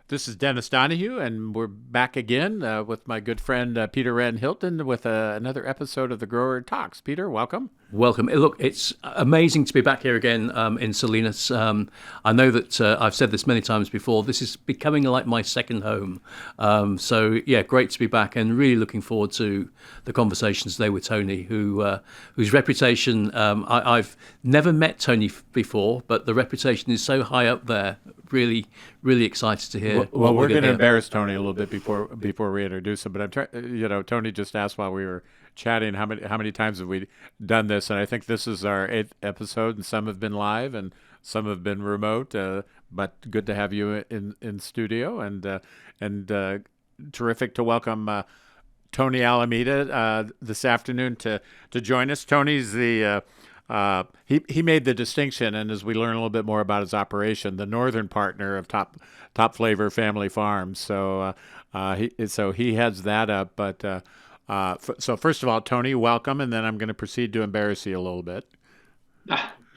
This is Dennis Donahue, and we're back again with my good friend Peter Wren Hilton with another episode of the Grower Talks. Peter, welcome. Welcome. Look, it's amazing to be back here again in Salinas. I know that I've said this many times before. This is becoming like my second home. So great to be back, and really looking forward to the conversations today with Tony, whose reputation I've never met Tony before, but the reputation is so high up there. Really, really excited to hear. Well, we're going to embarrass Tony a little bit before we introduce him. But I'm trying. Tony just asked while we were chatting how many times have we done this, and I think this is our 8th episode, and some have been live and some have been remote. But good to have you in studio, and terrific to welcome Tony Alameda this afternoon to join us. Tony's the he made the distinction, and as we learn a little bit more about his operation, the northern partner of Top Flavor Family Farms. So he heads that up. But so first of all, Tony, welcome, and then I'm going to proceed to embarrass you a little bit.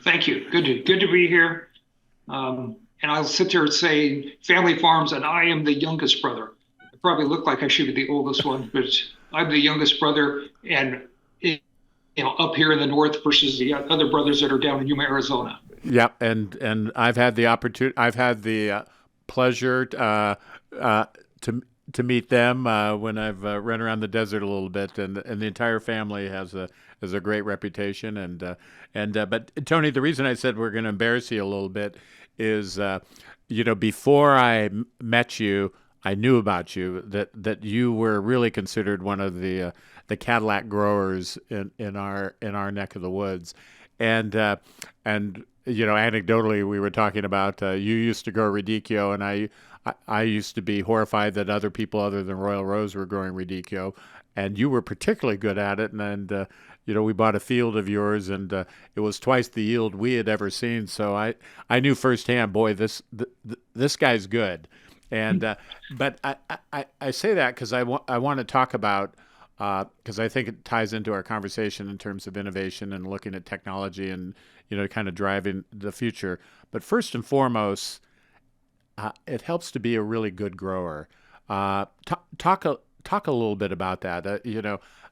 Thank you. Good to be here. And I'll sit there and say Family Farms, and I am the youngest brother. I probably look like I should be the oldest one, but I'm the youngest brother, and up here in the north versus the other brothers that are down in Yuma, Arizona. Yep, and I've had the opportunity. I've had the pleasure to meet them when I've run around the desert a little bit, and the entire family has a great reputation. But Tony, the reason I said we're going to embarrass you a little bit is, before I met you, I knew about you that you were really considered one of the Cadillac growers in our neck of the woods, and anecdotally we were talking about you used to grow radicchio, and I used to be horrified that other people other than Royal Rose were growing radicchio, and you were particularly good at it, and we bought a field of yours, and it was twice the yield we had ever seen. So I knew firsthand, boy, this guy's good. And but I say that because I want to talk about, because I think it ties into our conversation in terms of innovation and looking at technology and kind of driving the future. But first and foremost, it helps to be a really good grower. Talk a little bit about that.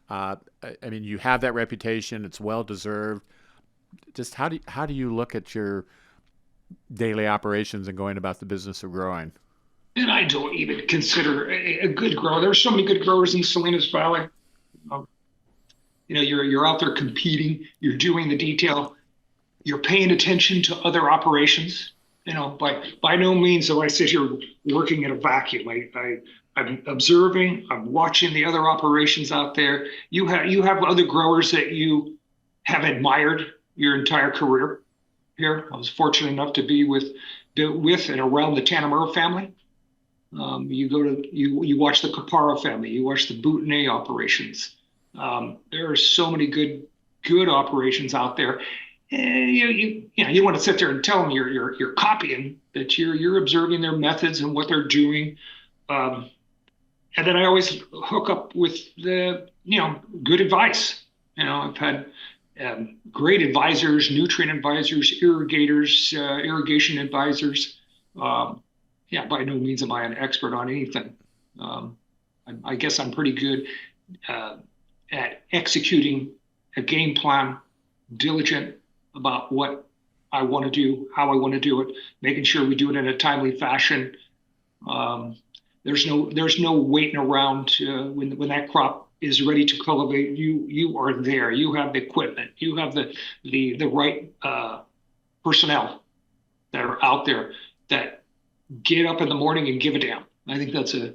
I mean, you have that reputation; it's well deserved. Just how do you look at your daily operations and going about the business of growing? And I don't even consider a good grower. There's so many good growers in Salinas Valley. You're out there competing. You're doing the detail. You're paying attention to other operations. By no means do I sit here working in a vacuum. I'm observing. I'm watching the other operations out there. You have other growers that you have admired your entire career here. I was fortunate enough to be with and around the Tanamura family. You watch the Caparo family, you watch the Boutonnet operations. There are so many good operations out there. And you want to sit there and tell them you're copying, that you're observing their methods and what they're doing. And then I always hook up with the good advice. I've had great advisors, nutrient advisors, irrigation advisors. By no means am I an expert on anything. I guess I'm pretty good at executing a game plan, diligent about what I want to do, how I want to do it, making sure we do it in a timely fashion. There's no waiting around when that crop is ready to cultivate. You are there. You have the equipment. You have the right personnel that are out there that get up in the morning and give a damn. I think that's a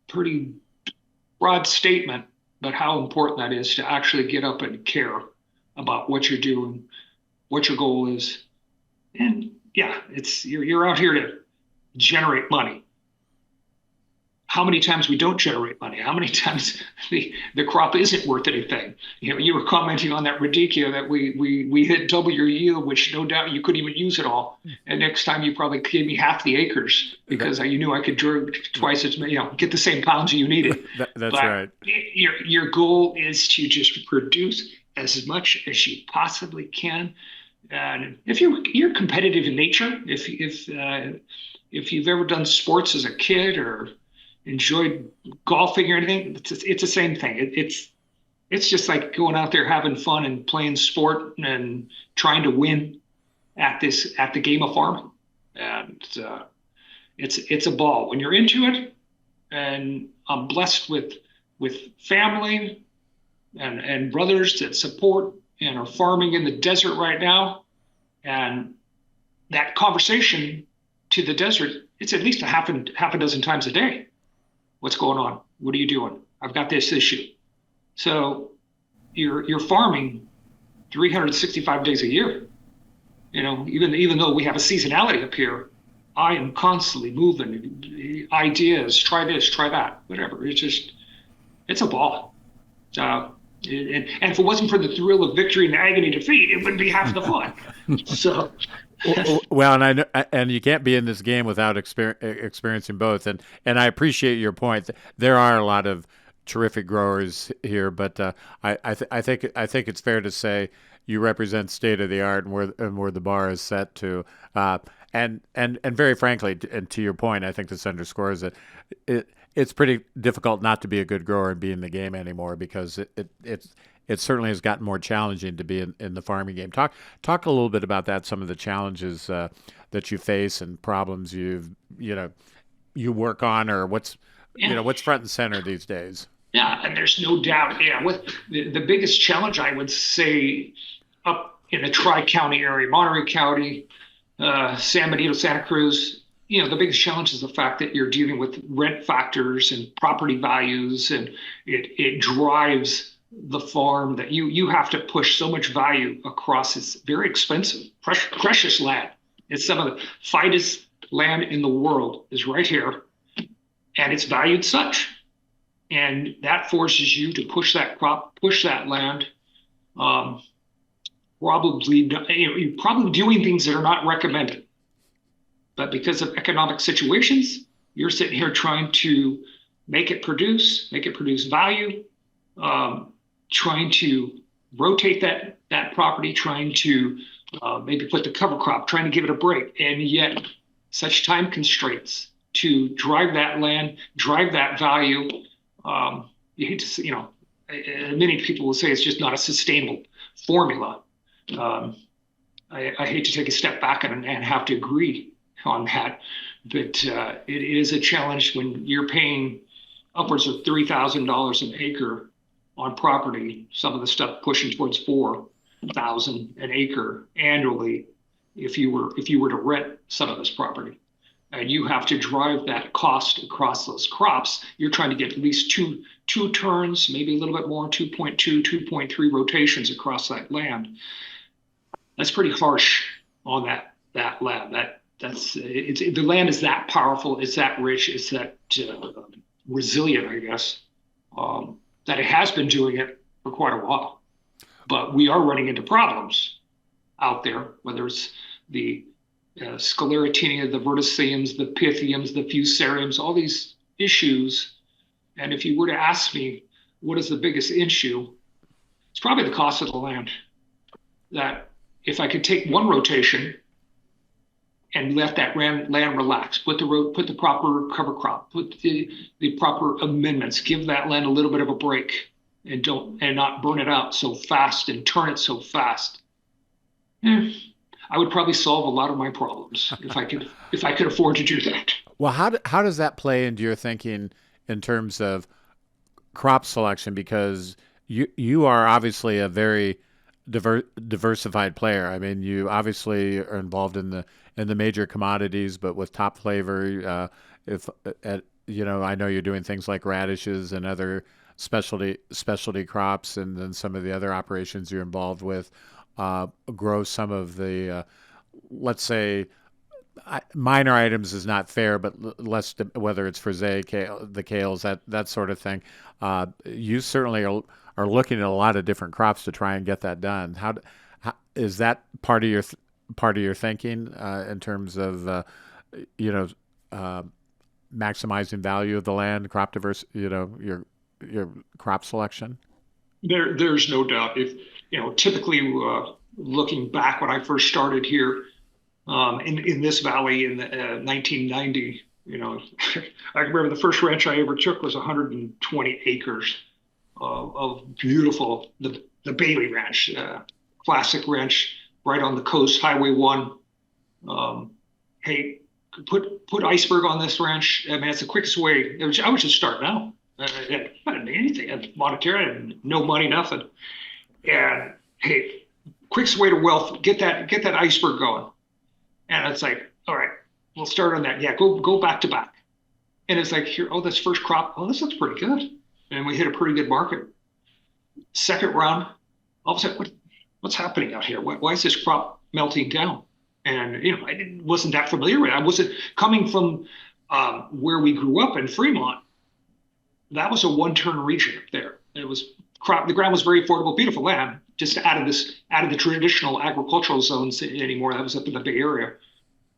pretty broad statement, but how important that is to actually get up and care about what you're doing, what your goal is. And you're out here to generate money. How many times we don't generate money? How many times the crop isn't worth anything? You were commenting on that radicchio that we hit double your yield, which no doubt you couldn't even use it all. And next time you probably gave me half the acres because you knew I could grow twice as many, get the same pounds you needed. That's right. Your goal is to just produce as much as you possibly can. And if you're competitive in nature, if you've ever done sports as a kid or enjoyed golfing or anything, it's the same thing. It's just like going out there having fun and playing sport and trying to win at the game of farming. And it's a ball when you're into it. And I'm blessed with family and brothers that support and are farming in the desert right now. And that conversation to the desert, it's at least half a dozen times a day. What's going on? What are you doing? I've got this issue. So you're farming 365 days a year. Even though we have a seasonality up here, I am constantly moving ideas, try this, try that, whatever. It's a ball. And if it wasn't for the thrill of victory and the agony of defeat, it wouldn't be half the fun. So, Well, and I know, and you can't be in this game without experiencing both. And I appreciate your point. There are a lot of terrific growers here, but I think it's fair to say you represent state of the art and where the bar is set to. And very frankly, and to your point, I think this underscores it. It's pretty difficult not to be a good grower and be in the game anymore because it certainly has gotten more challenging to be in the farming game. Talk a little bit about that. Some of the challenges that you face and problems you work on, or what's front and center these days. yeah, and there's no doubt. Yeah, what the biggest challenge I would say up in the Tri-County area, Monterey County, San Benito, Santa Cruz, the biggest challenge is the fact that you're dealing with rent factors and property values, and it drives the farm that you have to push so much value across this very expensive, precious land. It's some of the finest land in the world is right here, and it's valued such. And that forces you to push that crop, push that land. Um, you're probably doing things that are not recommended. But because of economic situations, you're sitting here trying to make it produce value, trying to rotate that property, trying to maybe put the cover crop, trying to give it a break, and yet such time constraints to drive that land, drive that value. You hate to see, many people will say it's just not a sustainable formula. Um, I hate to take a step back and have to agree on that, but it is a challenge when you're paying upwards of $3,000 an acre on property. Some of the stuff pushing towards 4,000 an acre annually if you were to rent some of this property. And you have to drive that cost across those crops. You're trying to get at least two turns, maybe a little bit more, 2.2, 2.3 rotations across that land. That's pretty harsh on that land. The land is that powerful, it's that rich, it's that resilient, I guess, that it has been doing it for quite a while. But we are running into problems out there, whether it's the sclerotinia, the verticilliums, the pythiums, the fusariums, all these issues. And if you were to ask me, what is the biggest issue? It's probably the cost of the land. That if I could take one rotation and let that land relax, put the proper cover crop, put the proper amendments, give that land a little bit of a break, and not burn it out so fast and turn it so fast. I would probably solve a lot of my problems if I could afford to do that. Well, how does that play into your thinking in terms of crop selection? Because you are obviously a very diversified player. I mean, you obviously are involved in the major commodities, but with top flavor. If I know you're doing things like radishes and other specialty crops, and then some of the other operations you're involved with grow some of the let's say minor items is not fair, but less whether it's frisee, the kales, that sort of thing. You certainly are looking at a lot of different crops to try and get that done. How is that part of your thinking in terms of maximizing value of the land, crop diverse, your crop selection? There's no doubt. If typically looking back when I first started here in this valley in the, 1990. I remember the first ranch I ever took was 120 acres of beautiful the Bailey Ranch, classic ranch right on the coast, Highway 1. Um, hey, put iceberg on this ranch. I mean, it's the quickest way. I was just starting out. I didn't need anything. I had monetary, and no money, nothing. And hey, quickest way to wealth, get that iceberg going. And it's like, all right, we'll start on that. Yeah, go back to back. And it's like here, oh, this first crop, oh, this looks pretty good. And we hit a pretty good market. Second round, all of a sudden, what's happening out here? Why is this crop melting down? And wasn't that familiar with it. I wasn't coming from where we grew up in Fremont. That was a one-turn region up there. It was crop. The ground was very affordable, beautiful land. Just out of the traditional agricultural zones anymore. That was up in the Bay Area,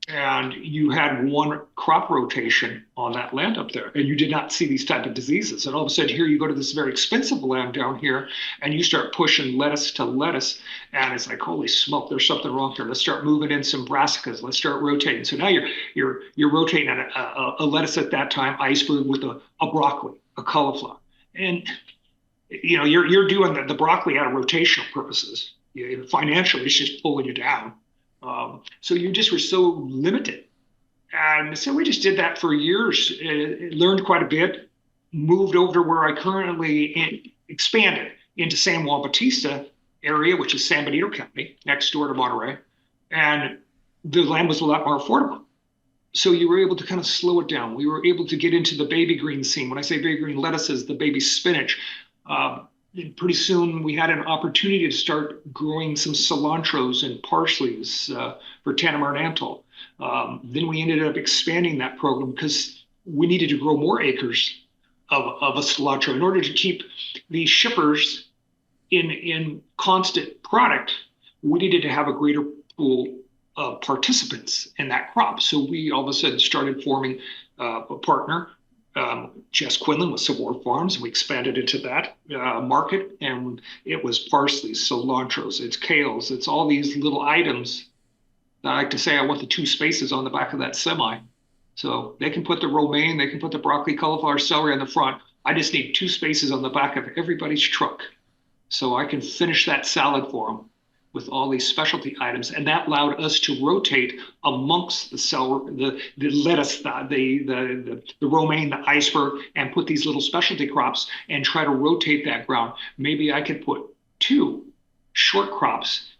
and you had one crop rotation on that land up there, and you did not see these type of diseases. And all of a sudden, here you go to this very expensive land down here, and you start pushing lettuce to lettuce, and it's like, holy smoke, there's something wrong here. Let's start moving in some brassicas. Let's start rotating. So now you're rotating a lettuce at that time, iceberg with a broccoli, a cauliflower, and you're doing the broccoli out of rotational purposes. Financially, it's just pulling you down. So you just were so limited. And so we just did that for years, learned quite a bit, moved over to where I currently expanded into San Juan Bautista area, which is San Benito County, next door to Monterey. And the land was a lot more affordable. So you were able to kind of slow it down. We were able to get into the baby green scene. When I say baby green lettuces, the baby spinach. Pretty soon we had an opportunity to start growing some cilantros and parsleys for Tanna Marinantal. Then we ended up expanding that program because we needed to grow more acres of a cilantro in order to keep the shippers in constant product. We needed to have a greater pool of participants in that crop. So we all of a sudden started forming a partner, Jess Quinlan with Savoy Farms. We expanded into that market, and it was parsley, cilantros, it's kales, it's all these little items. I like to say I want the two spaces on the back of that semi. So they can put the romaine, they can put the broccoli, cauliflower, celery on the front. I just need two spaces on the back of everybody's truck so I can finish that salad for them with all these specialty items. And that allowed us to rotate amongst the celery, the lettuce, the romaine, the iceberg, and put these little specialty crops and try to rotate that ground. Maybe I could put two short crops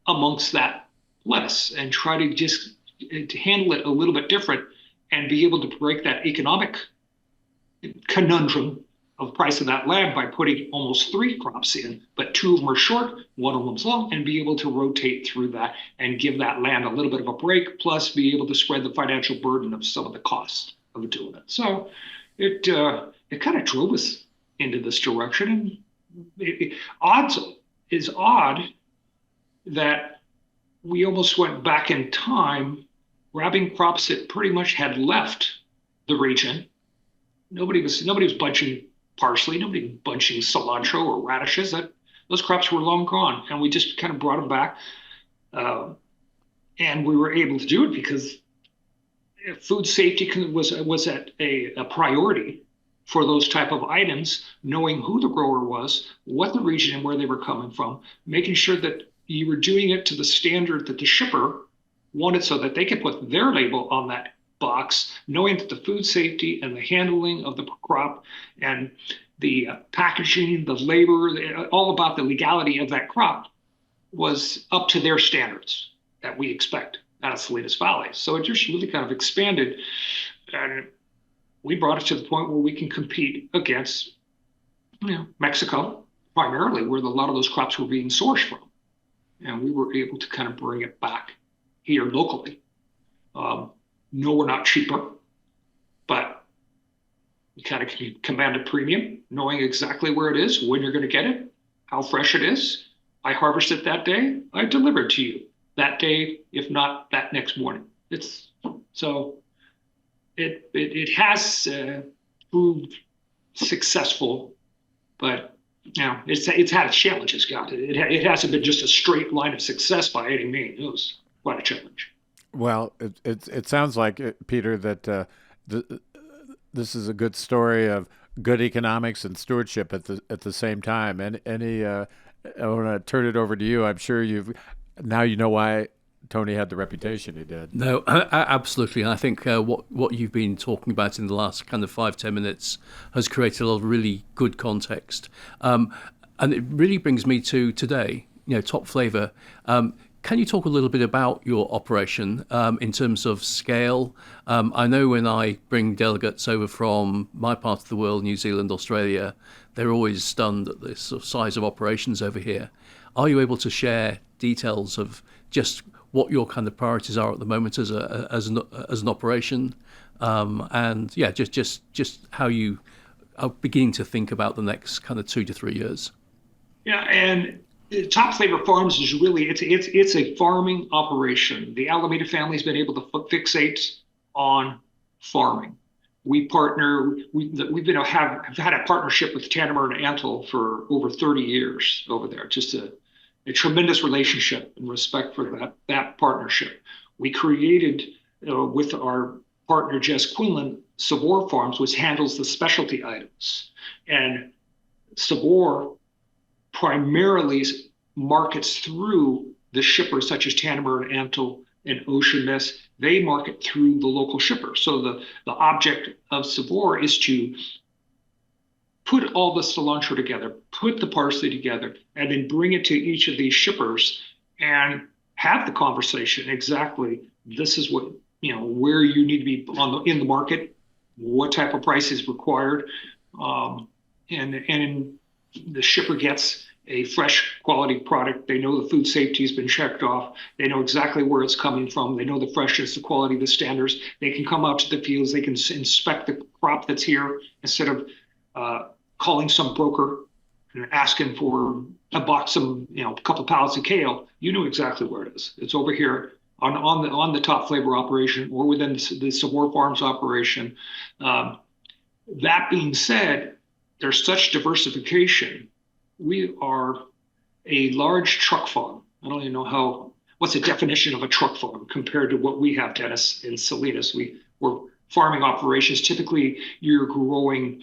amongst that lettuce and try to just to handle it a little bit different and be able to break that economic conundrum of price of that land by putting almost three crops in, but two of them are short, one of them's long, and be able to rotate through that and give that land a little bit of a break, plus be able to spread the financial burden of some of the costs of doing it. So it kind of drove us into this direction. And odds is odd that we almost went back in time, grabbing crops that pretty much had left the region. Nobody was bunching parsley, nobody was bunching cilantro or radishes. Those crops were long gone, and we just kind of brought them back. And we were able to do it because food safety was at a priority for those type of items, knowing who the grower was, what the region and where they were coming from, making sure that you were doing it to the standard that the shipper wanted so that they could put their label on that box, knowing that the food safety and the handling of the crop and the packaging, the labor, all about the legality of that crop was up to their standards that we expect out of Salinas Valley. So it just really kind of expanded, and we brought it to the point where we can compete against Mexico, primarily where a lot of those crops were being sourced from. And we were able to kind of bring it back here locally. No, we're not cheaper, but you kind of command a premium, knowing exactly where it is, when you're going to get it, how fresh it is. I harvest it that day, I deliver it to you that day, if not that next morning. It has proved successful, but It's had its challenges, got it. It hasn't been just a straight line of success by any means. It was quite a challenge. Well, it sounds like Peter that the, this is a good story of good economics and stewardship at the same time. And any I want to turn it over to you. I'm sure you've now you know why Tony had the reputation he did. No, absolutely. And I think what you've been talking about in the last kind of 5-10 minutes has created a lot of really good context, and it really brings me to today. Top flavor. Can you talk a little bit about your operation in terms of scale? I know when I bring delegates over from my part of the world, New Zealand, Australia, they're always stunned at the sort of size of operations over here. Are you able to share details of just what your kind of priorities are at the moment as an operation, and yeah, just how you are beginning to think about the next kind of 2 to 3 years? Yeah, and Top Flavor Farms is really it's a farming operation. The Alameda family's been able to fixate on farming. We partner. We've been have had a partnership with Tanimur and Antle for over 30 years over there. Just a tremendous relationship and respect for that partnership. We created with our partner Jess Quinlan Sabor Farms, which handles the specialty items, and Sabor primarily markets through the shippers such as Tanimur and Antle and Ocean Mist. They market through the local shippers. So the object of Sabor is to put all the cilantro together, put the parsley together, and then bring it to each of these shippers and have the conversation. Exactly, this is what where you need to be in the market, what type of price is required, and the shipper gets a fresh quality product. They know the food safety has been checked off. They know exactly where it's coming from. They know the freshness, the quality, the standards. They can come out to the fields. They can inspect the crop that's here instead of calling some broker and asking for a box of, a couple of pallets of kale. You know exactly where it is. It's over here on the Top Flavor operation or within the Sabor Farms operation. That being said, there's such diversification. We are a large truck farm. I don't even know what's the definition of a truck farm compared to what we have, Dennis, in Salinas. We're farming operations. Typically, you're growing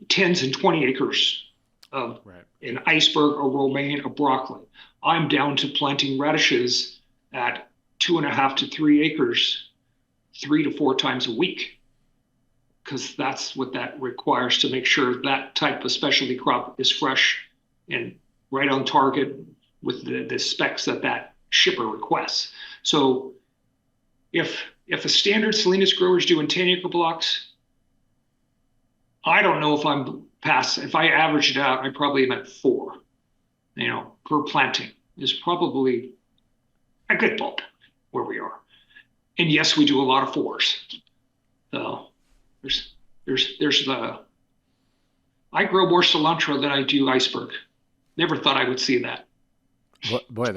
10s and 20 acres of an iceberg, a romaine, a broccoli. I'm down to planting radishes at 2.5 to 3 acres, 3 to 4 times a week, because that's what that requires to make sure that type of specialty crop is fresh and right on target with the specs that shipper requests. So if a standard Salinas grower is doing 10-acre blocks, I don't know if I averaged it out, I probably am at 4, per planting is probably a good bulk where we are. And yes, we do a lot of 4s. So I grow more cilantro than I do iceberg. Never thought I would see that. Boy,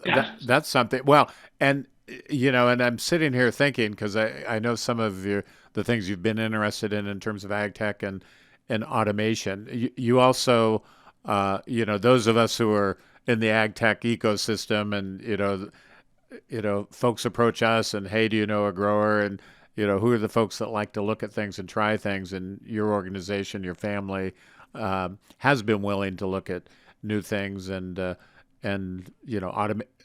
Yeah. that's something. Well, and and I'm sitting here thinking because I know some of the things you've been interested in terms of ag tech and automation. You also, those of us who are in the ag tech ecosystem, and folks approach us and, hey, do you know a grower? And who are the folks that like to look at things and try things? And your organization, your family, has been willing to look at new things, and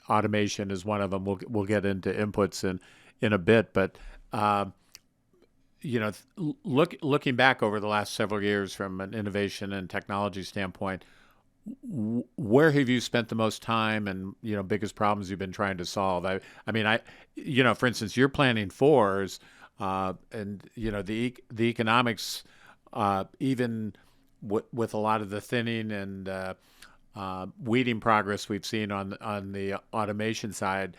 automation is one of them. We'll get into inputs in a bit, but looking back over the last several years from an innovation and technology standpoint, where have you spent the most time, and biggest problems you've been trying to solve? For instance, you're planning 4s, and the economics, even with a lot of the thinning and weeding progress we've seen on the automation side,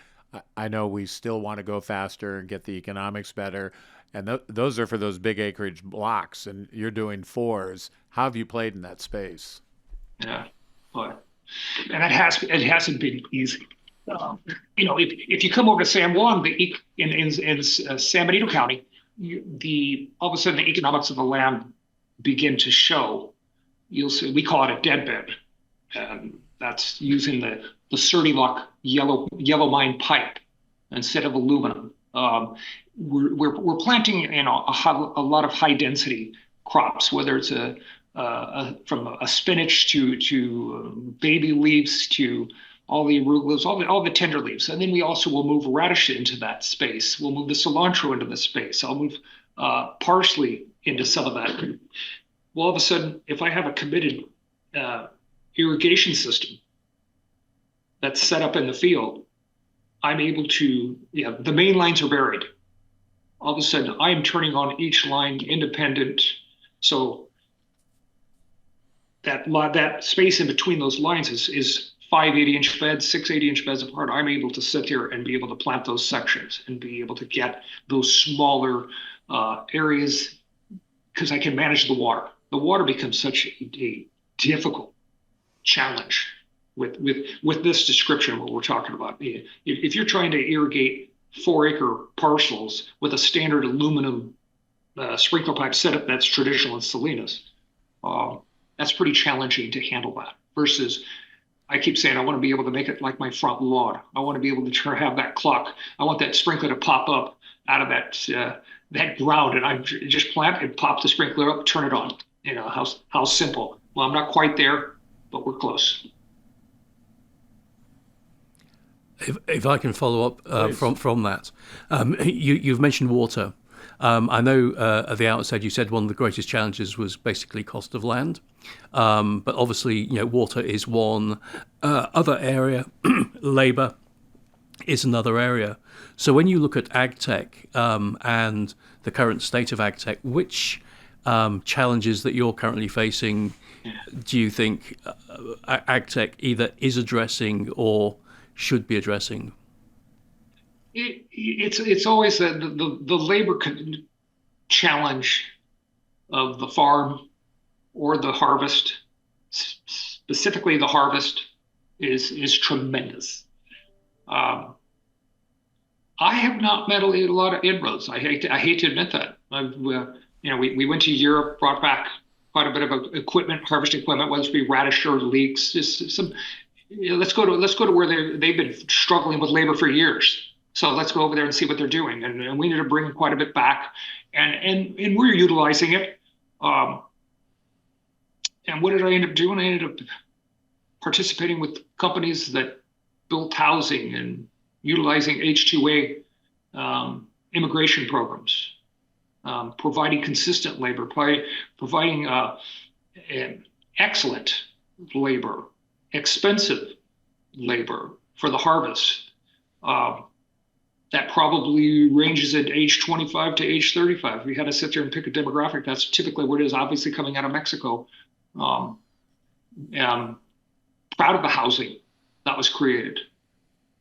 I know we still want to go faster and get the economics better, and those are for those big acreage blocks. And you're doing 4s. How have you played in that space? Yeah, but and it hasn't been easy. If you come over to San Juan, in San Benito County, all of a sudden the economics of the land begin to show. you'll see, we call it a dead bed. That's using the Certi-Lock yellow mine pipe instead of aluminum. We're planting a lot of high density crops, whether it's from a spinach to baby leaves to all the arugulas, all the tender leaves, and then we also will move radish into that space. We'll move the cilantro into the space. I'll move parsley into some of that. Well, all of a sudden, if I have a committed irrigation system that's set up in the field, I'm able to, the main lines are buried. All of a sudden, I am turning on each line independent. So that space in between those lines is 5 80-inch beds, 6 80-inch beds apart. I'm able to sit there and be able to plant those sections and be able to get those smaller areas because I can manage the water. The water becomes such a difficult challenge with this description of what we're talking about. If you're trying to irrigate 4-acre parcels with a standard aluminum sprinkler pipe setup that's traditional in Salinas, that's pretty challenging to handle that. Versus, I keep saying I want to be able to make it like my front lawn. I want to be able to have that clock. I want that sprinkler to pop up out of that ground, and I just plant and pop the sprinkler up, turn it on. How simple. Well, I'm not quite there, but we're close. If I can follow up from that, you've mentioned water. I know at the outset you said one of the greatest challenges was basically cost of land, but obviously water is one. Other area, labour is another area. So when you look at ag tech and the current state of ag tech, which challenges that you're currently facing do you think ag tech either is addressing or should be addressing? It's always the labor challenge of the farm or the harvest, specifically the harvest, is tremendous. I have not met a lot of inroads. I hate to admit that. We went to Europe, brought back quite a bit of equipment, harvesting equipment, whether it be radish or leeks. Just some. Let's go to where they've been struggling with labor for years. So let's go over there and see what they're doing. And we ended up bringing quite a bit back, and we're utilizing it. And what did I end up doing? I ended up participating with companies that built housing and utilizing H-2A immigration programs, providing consistent labor, providing excellent labor, expensive labor for the harvest. That probably ranges at age 25 to age 35. If we had to sit there and pick a demographic, that's typically what it is, obviously coming out of Mexico. And proud of the housing that was created.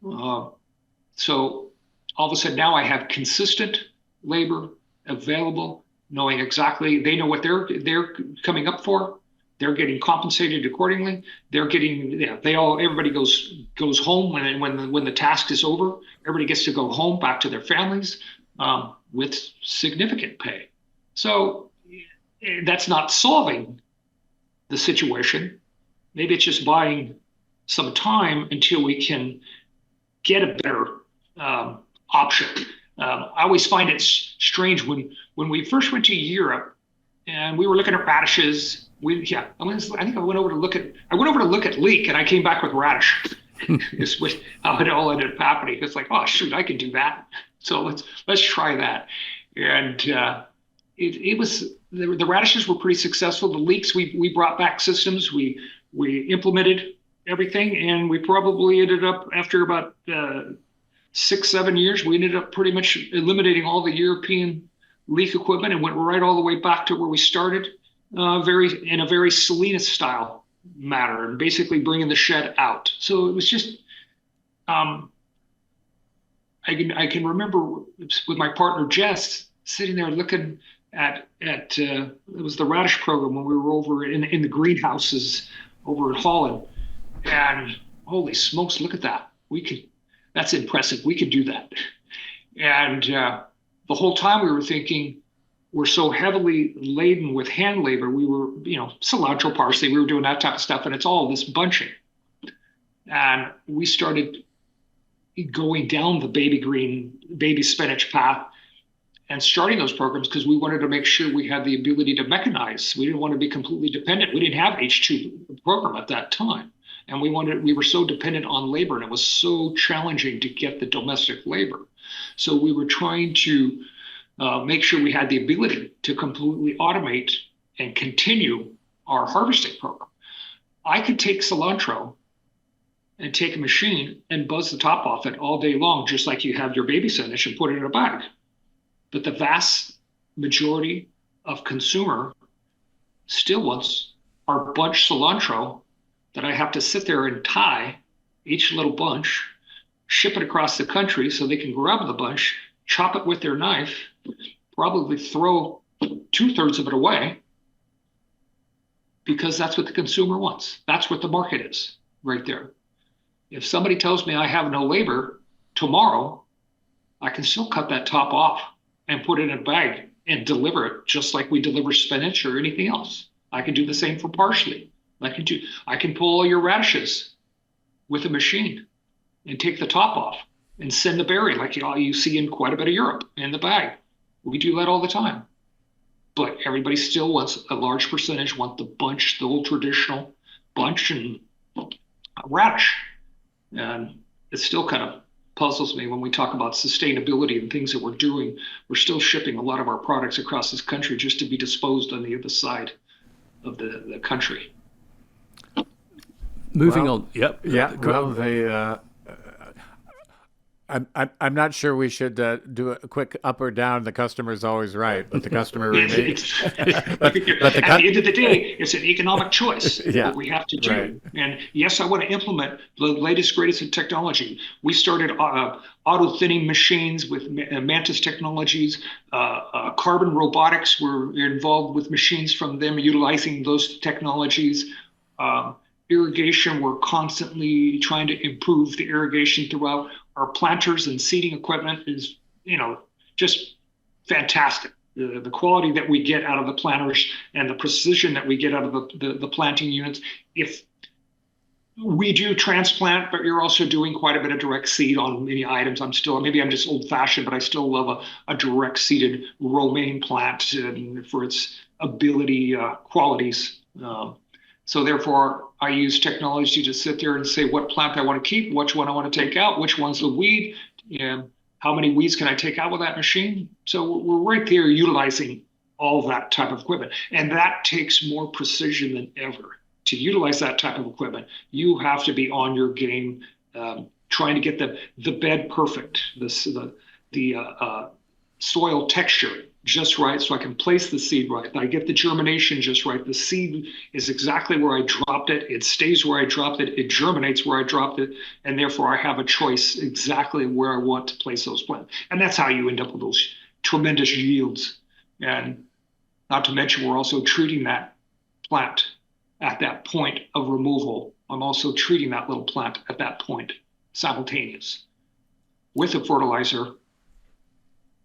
So all of a sudden now I have consistent labor available, knowing exactly, they know what they're coming up for. They're getting compensated accordingly. They're getting, everybody goes home when the task is over. Everybody gets to go home back to their families with significant pay. So that's not solving the situation. Maybe it's just buying some time until we can get a better option. I always find it strange when we first went to Europe and we were looking at radishes. I think I went over to look at leek, and I came back with radish. It's how it all ended up happening. It's like, oh shoot, I can do that. So let's try that. And it was the radishes were pretty successful. The leeks, we brought back systems. We implemented everything, and we probably ended up after about 6-7 years, we ended up pretty much eliminating all the European leek equipment and went right all the way back to where we started. In a very Salinas style manner, and basically bringing the shed out. So it was just, I can remember with my partner Jess sitting there looking at it was the radish program when we were over in the greenhouses over in Holland, and holy smokes, look at that! That's impressive. We could do that, and the whole time we were thinking, were so heavily laden with hand labor. We were, cilantro, parsley, we were doing that type of stuff, and it's all this bunching. And we started going down the baby green, baby spinach path and starting those programs because we wanted to make sure we had the ability to mechanize. We didn't want to be completely dependent. We didn't have H2 program at that time. And we were so dependent on labor, and it was so challenging to get the domestic labor. So we were trying to make sure we had the ability to completely automate and continue our harvesting program. I could take cilantro and take a machine and buzz the top off it all day long, just like you have your baby spinach, and put it in a bag. But the vast majority of consumer still wants our bunch cilantro that I have to sit there and tie each little bunch, ship it across the country so they can grab the bunch, chop it with their knife, probably throw 2/3 of it away because that's what the consumer wants. That's what the market is right there. If somebody tells me I have no labor tomorrow, I can still cut that top off and put it in a bag and deliver it just like we deliver spinach or anything else. I can do the same for parsley. I can pull all your radishes with a machine and take the top off and send the berry like you see in quite a bit of Europe in the bag. We do that all the time. But everybody still wants a large percentage, want the bunch, the old traditional bunch and radish. And it still kind of puzzles me when we talk about sustainability and things that we're doing. We're still shipping a lot of our products across this country just to be disposed on the other side of the country. Moving on. Yep. Yeah. Well, I'm not sure we should do a quick up or down. The customer's always right, but the customer remains. At the end of the day, it's an economic choice Yeah, what we have to do. right. And yes, I want to implement the latest, greatest in technology. We started auto thinning machines with Mantis Technologies. Carbon Robotics were involved with machines from them, utilizing those technologies. Irrigation, we're constantly trying to improve the irrigation throughout. Our planters and seeding equipment is, just fantastic. The quality that we get out of the planters and the precision that we get out of the planting units. If we do transplant, but you're also doing quite a bit of direct seed on many items. Maybe I'm just old fashioned, but I still love a direct seeded romaine plant for its ability, qualities. So therefore, I use technology to sit there and say what plant I want to keep, which one I want to take out, which one's the weed, and how many weeds can I take out with that machine. So we're right there utilizing all that type of equipment. And that takes more precision than ever. To utilize that type of equipment, you have to be on your game, trying to get the bed perfect, the soil texture just right, so I can place the seed right. I get the germination just right. The seed is exactly where I dropped it. It stays where I dropped it. It germinates where I dropped it. And therefore, I have a choice exactly where I want to place those plants. And that's how you end up with those tremendous yields. And not to mention, we're also treating that plant at that point of removal. I'm also treating that little plant at that point, simultaneous, with a fertilizer.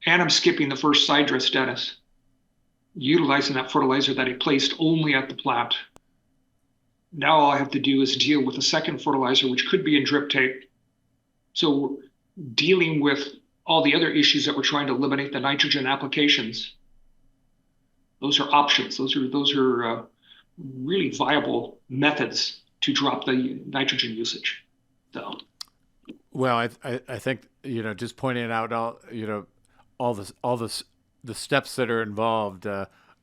And I'm skipping the first side dress status, utilizing that fertilizer that he placed only at the plant. Now all I have to do is deal with a second fertilizer, which could be in drip tape. So dealing with all the other issues that we're trying to eliminate, the nitrogen applications, those are options. Those are really viable methods to drop the nitrogen usage. So, Well, I think just pointing out all the steps that are involved,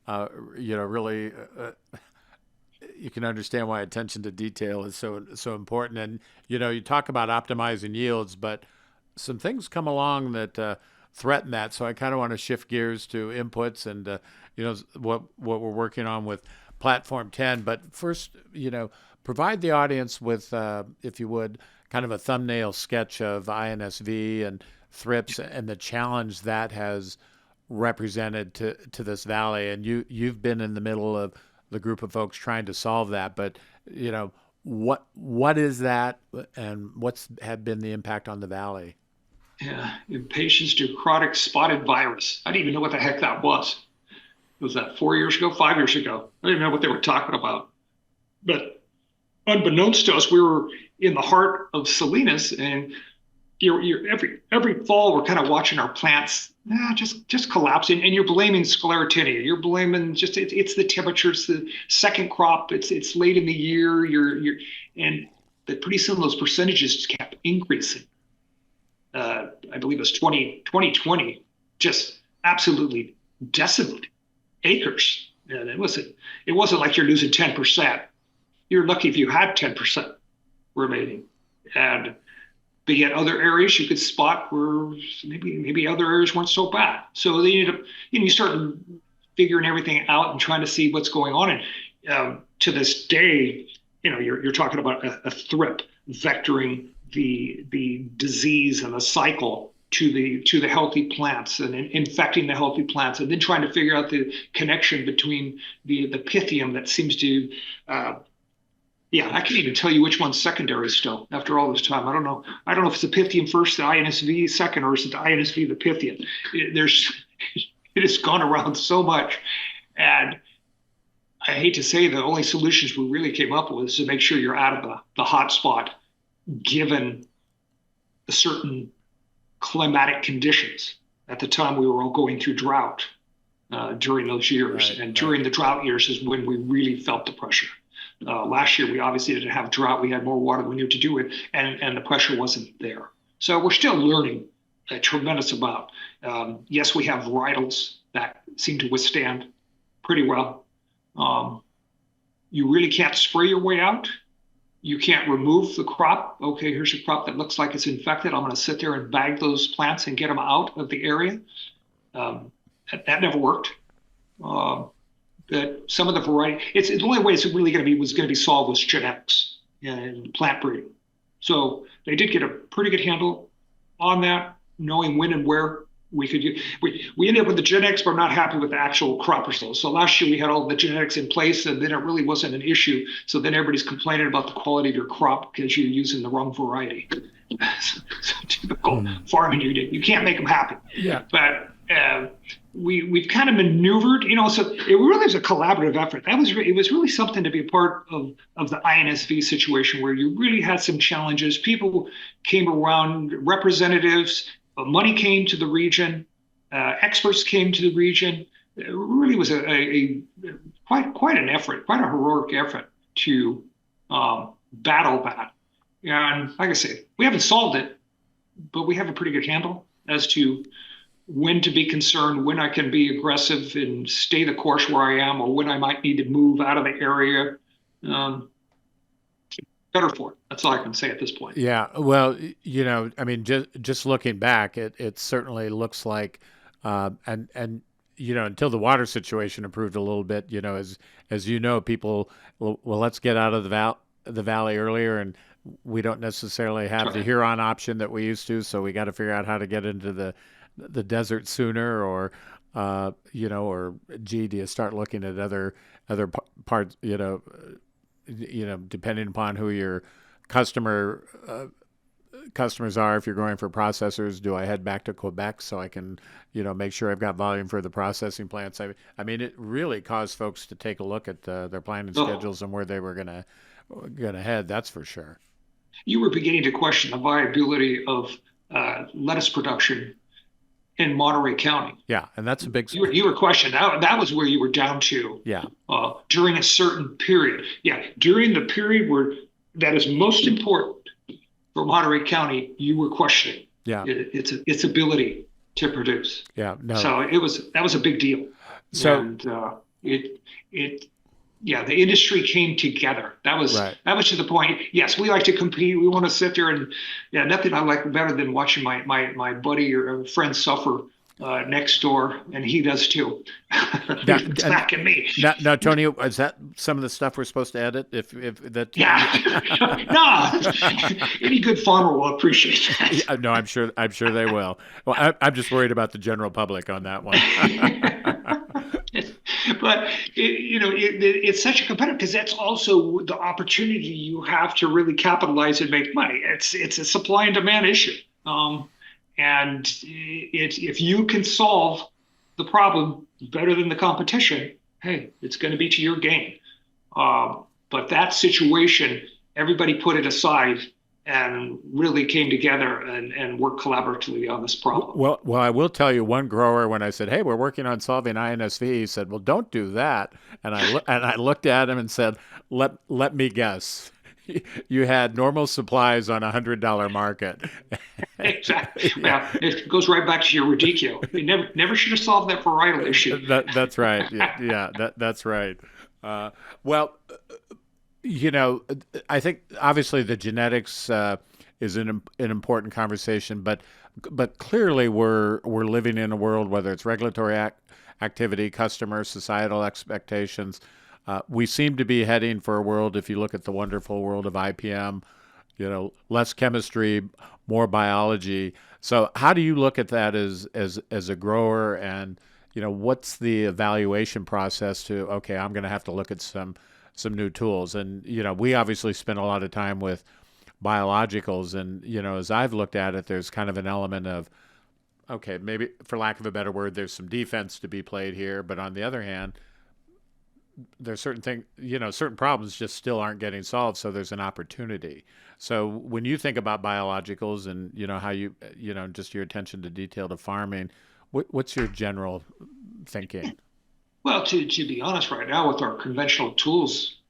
really, you can understand why attention to detail is so important. And you talk about optimizing yields, but some things come along that threaten that. So I kind of want to shift gears to inputs and what we're working on with Platform 10. But first, provide the audience with, if you would, kind of a thumbnail sketch of INSV and thrips and the challenge that has represented to this valley. And you've been in the middle of the group of folks trying to solve that. But what is that, and what's had been the impact on the valley? yeah, impatiens necrotic spotted virus. I didn't even know what the heck that was. Was that 4 years ago, 5 years ago? I don't even know what they were talking about. But unbeknownst to us, we were in the heart of Salinas, and every fall we're kind of watching our plants just collapsing, and you're blaming sclerotinia. You're blaming just it's the temperature, it's the second crop, it's late in the year. And but pretty soon those percentages kept increasing. I believe it was 2020, just absolutely decimated acres. And it wasn't like you're losing 10%. You're lucky if you had 10% remaining. And but yet other areas you could spot where maybe other areas weren't so bad. So they ended up, you start figuring everything out and trying to see what's going on. And to this day, you're talking about a thrip vectoring the disease and the cycle to the healthy plants and infecting the healthy plants, and then trying to figure out the connection between the pythium that seems to I can't even tell you which one's secondary still after all this time. I don't know. I don't know if it's the Pythium first, the INSV second, or is it the INSV, the Pythium? It has gone around so much. And I hate to say the only solutions we really came up with is to make sure you're out of the hot spot given a certain climatic conditions. At the time, we were all going through drought during those years. Right, and during the drought years is when we really felt the pressure. Last year, we obviously didn't have drought. We had more water than we knew to do it, and the pressure wasn't there. So we're still learning a tremendous amount. Yes, we have varietals that seem to withstand pretty well. You really can't spray your way out. You can't remove the crop. Okay, here's a crop that looks like it's infected. I'm going to sit there and bag those plants and get them out of the area. That never worked. That some of the variety, it's the only way it's really going to be solved was genetics and plant breeding. So they did get a pretty good handle on that, knowing when and where we could use. We ended up with the genetics, but not happy with the actual crop results. So last year we had all the genetics in place, and then it really wasn't an issue. So then everybody's complaining about the quality of your crop because you're using the wrong variety. So typical farming, you can't make them happy. Yeah. But we've kind of maneuvered, so it really was a collaborative effort. It was really something to be a part of the INSV situation where you really had some challenges. People came around, representatives, money came to the region, experts came to the region. It really was quite an effort, quite a heroic effort to battle that. And like I say, we haven't solved it, but we have a pretty good handle as to when to be concerned, when I can be aggressive and stay the course where I am, or when I might need to move out of the area. Better for it. That's all I can say at this point. Yeah. Well, I mean, just looking back, it certainly looks like, and until the water situation improved a little bit, as people, well, let's get out of the valley earlier, and we don't necessarily have the Huron option that we used to, so we got to figure out how to get into the desert sooner, or or do you start looking at other parts, depending upon who your customers are. If you're going for processors, do I head back to Quebec so I can, make sure I've got volume for the processing plants? I mean, it really caused folks to take a look at their planning schedules and where they were gonna head. That's for sure. You were beginning to question the viability of lettuce production in Monterey County. Yeah, and that's a big. You were questioning that was where you were down to. Yeah. During a certain period. Yeah, during the period where that is most important for Monterey County, you were questioning. Yeah. Its ability to produce. Yeah. No. So that was a big deal. So and the industry came together. That was to the point. Yes, we like to compete. We want to sit there and nothing I like better than watching my buddy or friend suffer next door, and he does too. Attacking me. Now, Tony, is that some of the stuff we're supposed to edit? If that? Yeah. No. Any good farmer will appreciate that. Yeah, no, I'm sure they will. Well, I'm just worried about the general public on that one. But it's such a competitive, because that's also the opportunity you have to really capitalize and make money. It's a supply and demand issue, and if you can solve the problem better than the competition, hey, it's going to be to your gain. But that situation, everybody put it aside and really came together and worked collaboratively on this problem. Well, I will tell you, one grower, when I said, "Hey, we're working on solving INSV," he said, "Well, don't do that." And I looked at him and said, "Let me guess. You had normal supplies on $100 market." Exactly. Yeah, Yeah, it goes right back to your radicchio. You never should have solved that varietal issue. that's right. Yeah, that's right. Uh, well, I think obviously the genetics is an important conversation, but clearly we're living in a world, whether it's regulatory activity, customer, societal expectations. We seem to be heading for a world. If you look at the wonderful world of IPM, less chemistry, more biology. So how do you look at that as a grower, and what's the evaluation process to, okay, I'm going to have to look at some new tools. And we obviously spend a lot of time with biologicals, and as I've looked at it, there's kind of an element of, okay, maybe for lack of a better word, there's some defense to be played here, but on the other hand, there's certain things, certain problems just still aren't getting solved, so there's an opportunity. So when you think about biologicals and how just your attention to detail to farming, what's your general thinking? Well, to be honest, right now with our conventional tools,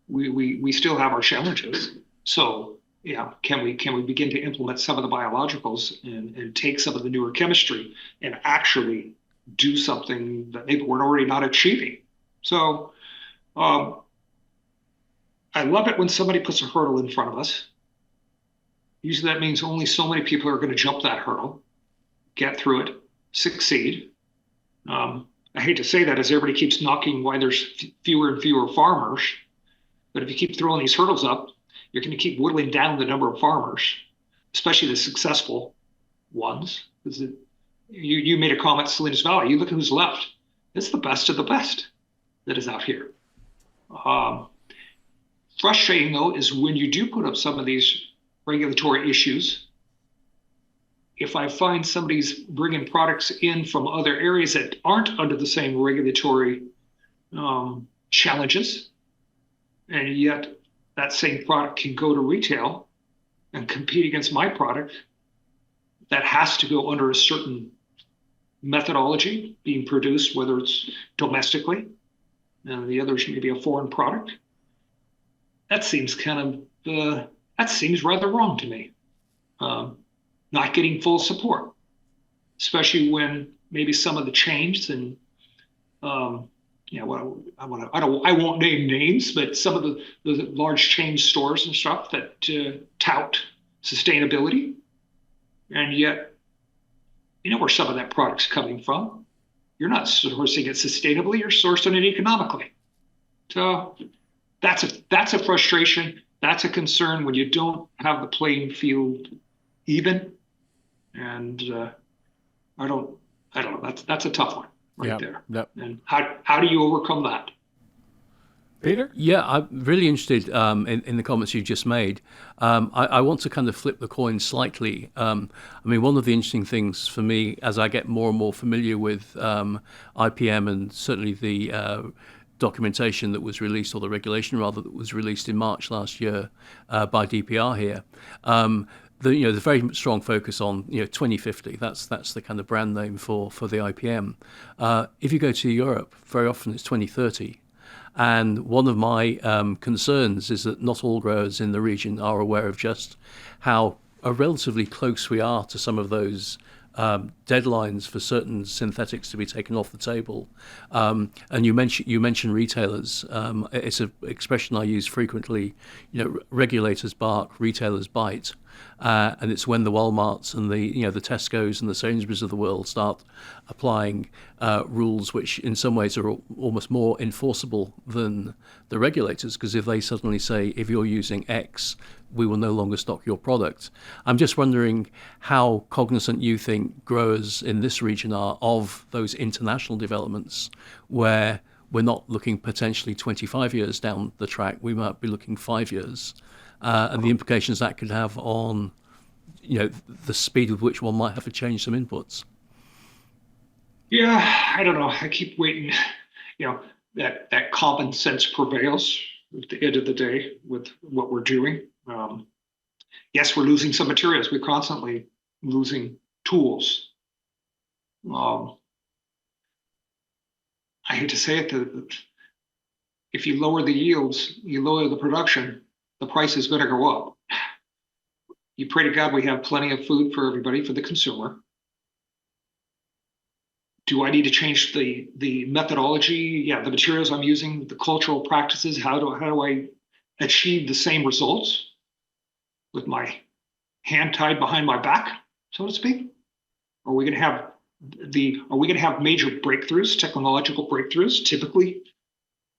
we still have our challenges. So yeah, can we begin to implement some of the biologicals and take some of the newer chemistry and actually do something that maybe we're already not achieving? So I love it when somebody puts a hurdle in front of us. Usually that means only so many people are going to jump that hurdle, get through it, succeed. I hate to say that as everybody keeps knocking why there's fewer and fewer farmers. But if you keep throwing these hurdles up, you're going to keep whittling down the number of farmers, especially the successful ones. You made a comment, Salinas Valley. You look at who's left. It's the best of the best that is out here. Frustrating, though, is when you do put up some of these regulatory issues. If I find somebody's bringing products in from other areas that aren't under the same regulatory challenges, and yet that same product can go to retail and compete against my product, that has to go under a certain methodology being produced, whether it's domestically, and the others may be a foreign product. That seems that seems rather wrong to me. Not getting full support, especially when maybe some of the change and I won't name names, but some of the large chain stores and stuff that tout sustainability, and yet where some of that product's coming from. You're not sourcing it sustainably; you're sourcing it economically. So that's a frustration. That's a concern when you don't have the playing field even. And I don't know. That's a tough one right there. Yep. And how do you overcome that? Peter? Yeah, I'm really interested in the comments you just made. I want to kind of flip the coin slightly. I mean, one of the interesting things for me as I get more and more familiar with IPM and certainly the documentation that was released, or the regulation rather, that was released in March last year by DPR here. The very strong focus on 2050. That's the kind of brand name for the IPM. If you go to Europe, very often it's 2030. And one of my concerns is that not all growers in the region are aware of just how relatively close we are to some of those deadlines for certain synthetics to be taken off the table. And you mentioned retailers. It's an expression I use frequently. Regulators bark, retailers bite. And it's when the Walmarts and the Tesco's and the Sainsbury's of the world start applying rules which in some ways are almost more enforceable than the regulators, because if they suddenly say, if you're using X, we will no longer stock your product. I'm just wondering how cognizant you think growers in this region are of those international developments, where we're not looking potentially 25 years down the track, we might be looking 5 years. And the implications that could have on, the speed with which one might have to change some inputs. Yeah, I don't know. I keep waiting, you know, that common sense prevails at the end of the day with what we're doing. Yes, we're losing some materials. We're constantly losing tools. Um, I hate to say it, if you lower the yields, you lower the production, the price is going to go up. You pray to God we have plenty of food for everybody, for the consumer. Do I need to change the methodology? Yeah, the materials I'm using, the cultural practices. How do I achieve the same results with my hand tied behind my back, so to speak? Are we going to have are we going to have major breakthroughs, technological breakthroughs? Typically,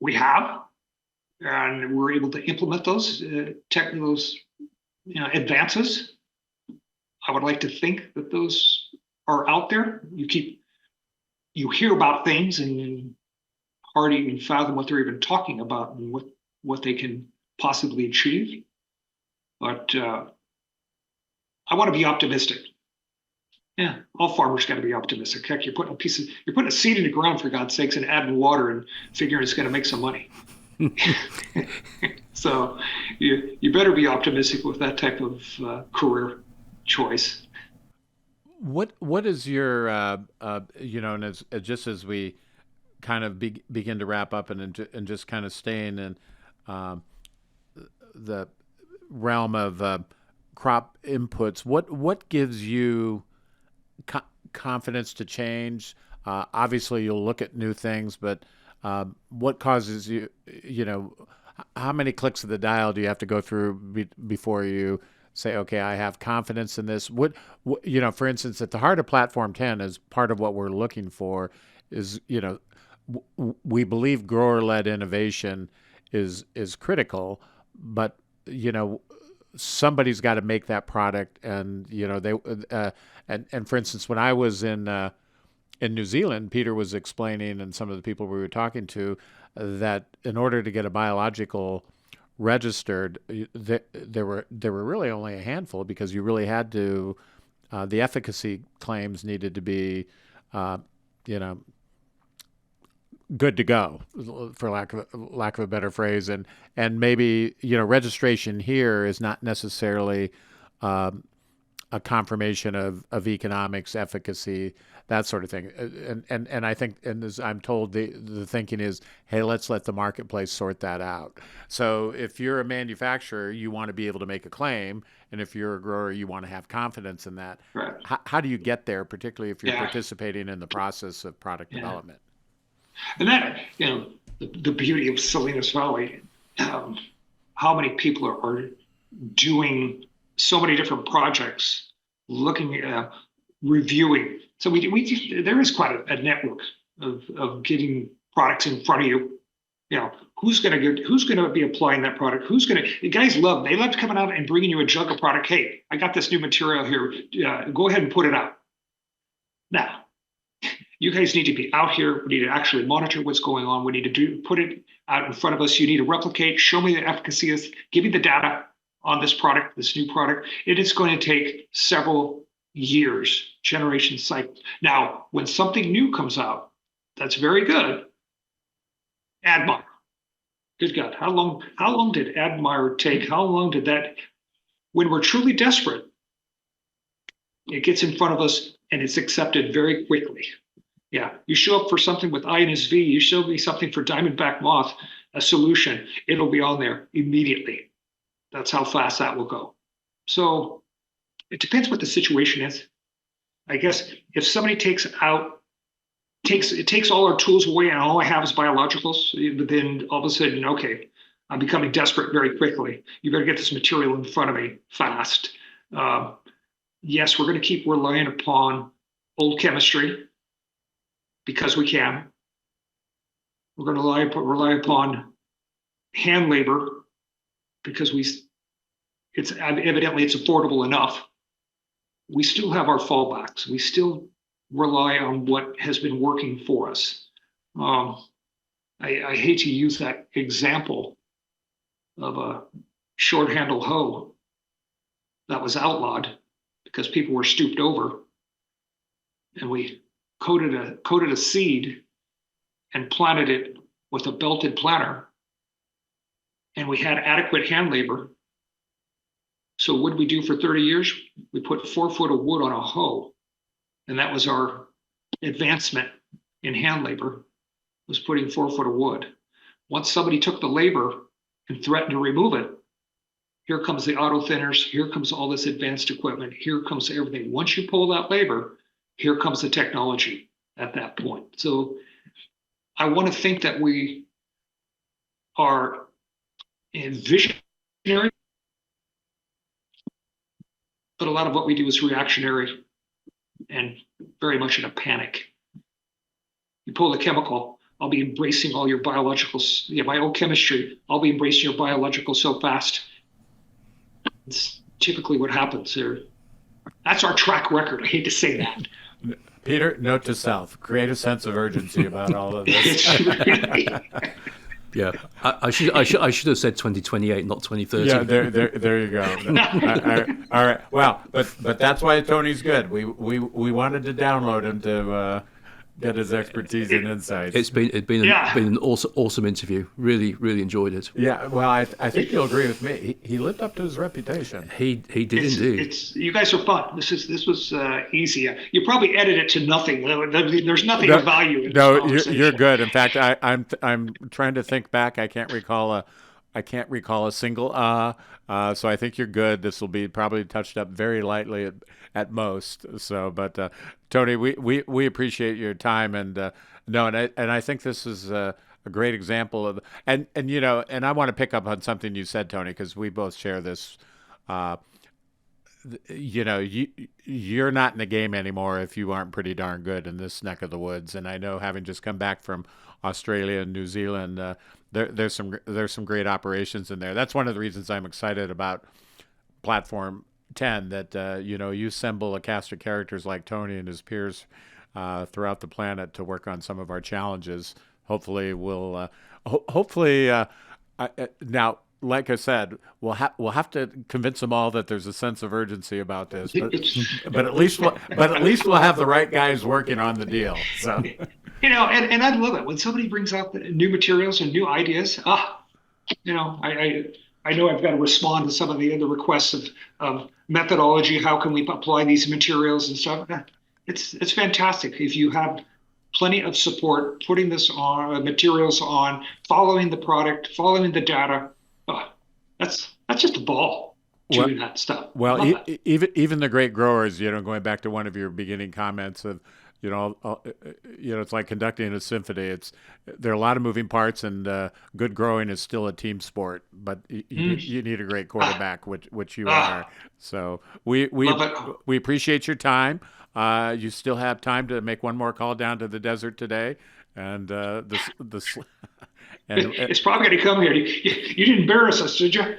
we have, and we're able to implement those advances. I would like to think that those are out there. You hear about things and hard to even fathom what they're even talking about and what they can possibly achieve. But I want to be optimistic. Yeah, all farmers got to be optimistic. Heck, you're putting a seed in the ground for God's sakes and adding water and figuring it's going to make some money. So you better be optimistic with that type of career choice. What is your and just as we kind of begin to wrap up and just kind of staying in um, the realm of crop inputs, what gives you co- confidence to change? Obviously, you'll look at new things, but what causes you, how many clicks of the dial do you have to go through before you say, okay, I have confidence in this? For instance, at the heart of Platform 10 is part of what we're looking for is, we believe grower-led innovation is critical, but you know somebody's got to make that product, and they and for instance, when I was in New Zealand, Peter was explaining, and some of the people we were talking to, that in order to get a biological registered, there were really only a handful because you really had to the efficacy claims needed to be uh, you know good to go, for lack of a better phrase, and maybe registration here is not necessarily um, a confirmation of economics, efficacy, that sort of thing. And I think, and as I'm told, the thinking is, hey, let's let the marketplace sort that out. So if you're a manufacturer, you want to be able to make a claim, and if you're a grower, you want to have confidence in that. Right. How do you get there, particularly if you're Yeah. participating in the process of product Yeah. development? And that, the beauty of Salinas Valley, um, how many people are doing so many different projects, looking at reviewing. So there is quite a network of getting products in front of you. Who's going to be applying that product? The guys they love coming out and bringing you a jug of product. Hey, I got this new material here. Go ahead and put it out. Now, you guys need to be out here. We need to actually monitor what's going on. We need to put it out in front of us. You need to replicate, show me the efficacy is, give me the data on this product, this new product. It is going to take several years, generation cycles. Now, when something new comes out, that's very good. Admire. Good God, how long did Admire take? How long did that, when we're truly desperate, it gets in front of us and it's accepted very quickly. Yeah, you show up for something with INSV, you show me something for Diamondback Moth, a solution, it'll be on there immediately. That's how fast that will go. So it depends what the situation is. I guess if somebody takes all our tools away and all I have is biologicals, but then all of a sudden, okay, I'm becoming desperate very quickly. You better get this material in front of me fast. Uh, yes, we're going to keep relying upon old chemistry because we can. We're going to rely upon hand labor because it's evidently it's affordable enough. We still have our fallbacks. We still rely on what has been working for us. Um, I hate to use that example of a short handle hoe that was outlawed because people were stooped over, and we coated a seed and planted it with a belted planter, and we had adequate hand labor. So what did we do for 30 years? We put 4 foot of wood on a hoe, and that was our advancement in hand labor, was putting 4 foot of wood. Once somebody took the labor and threatened to remove it, here comes the auto thinners, here comes all this advanced equipment, here comes everything. Once you pull that labor, here comes the technology at that point. So I want to think that we are visionary, but a lot of what we do is reactionary and very much in a panic. You pull the chemical, I'll be embracing all your biological, biochemistry. I'll be embracing your biological so fast. It's typically what happens there. That's our track record. I hate to say that. Peter, note to self: create a sense of urgency about all of this. Yeah, I should have said 2028, not 2030. Yeah, there you go. All right. Well, but that's why Tony's good. We wanted to download him to get his expertise and insights. It's been an awesome interview. Really enjoyed it. Yeah. Well, I think you'll agree with me. He lived up to his reputation. He did indeed. You guys are fun. This was easy. You probably edit it to nothing. There's nothing of value. No, you're good. In fact, I'm trying to think back. I can't recall a single so I think you're good. This will be probably touched up very lightly at most. So, but Tony, we appreciate your time, and I think this is a great example of, and I want to pick up on something you said, Tony, because we both share this. You're not in the game anymore if you aren't pretty darn good in this neck of the woods. And I know, having just come back from Australia and New Zealand, there's some great operations in there. That's one of the reasons I'm excited about Platform 10. That you assemble a cast of characters like Tony and his peers throughout the planet to work on some of our challenges. Hopefully, now. Like I said, we'll have to convince them all that there's a sense of urgency about this, but at least we'll have the right guys working on the deal. So, and I love it when somebody brings out new materials and new ideas. I know I've got to respond to some of the other requests of methodology. How can we apply these materials and stuff? It's fantastic if you have plenty of support, putting this on materials on, following the product, following the data. That's just a ball doing that stuff. Well, even the great growers, going back to one of your beginning comments of, it's like conducting a symphony. There are a lot of moving parts, and good growing is still a team sport. But you need a great quarterback, which you are. So we appreciate your time. You still have time to make one more call down to the desert today, and it's probably going to come here. You didn't embarrass us, did you?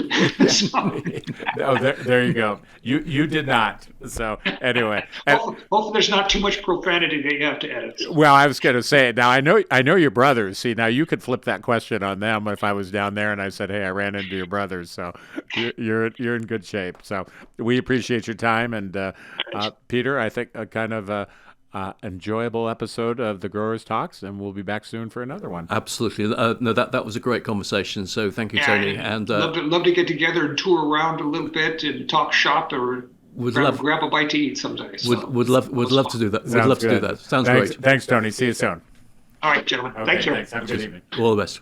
No, there you go. You did not. So anyway, hopefully there's not too much profanity that you have to edit. Well, I was going to say, now I know your brothers. See, now you could flip that question on them if I was down there and I said, "Hey, I ran into your brothers," so you're in good shape. So we appreciate your time, and Peter, I think a kind of enjoyable episode of the Growers Talks, and we'll be back soon for another one. Absolutely. No, that was a great conversation. So thank you, Tony. And love to get together and tour around a little bit and talk shop, or grab a bite to eat someday. Would love to do that. Would love to do that. Sounds great. Thanks, Tony. See you soon. All right, gentlemen. Okay, thank you. Thanks. Have a good evening. All the best.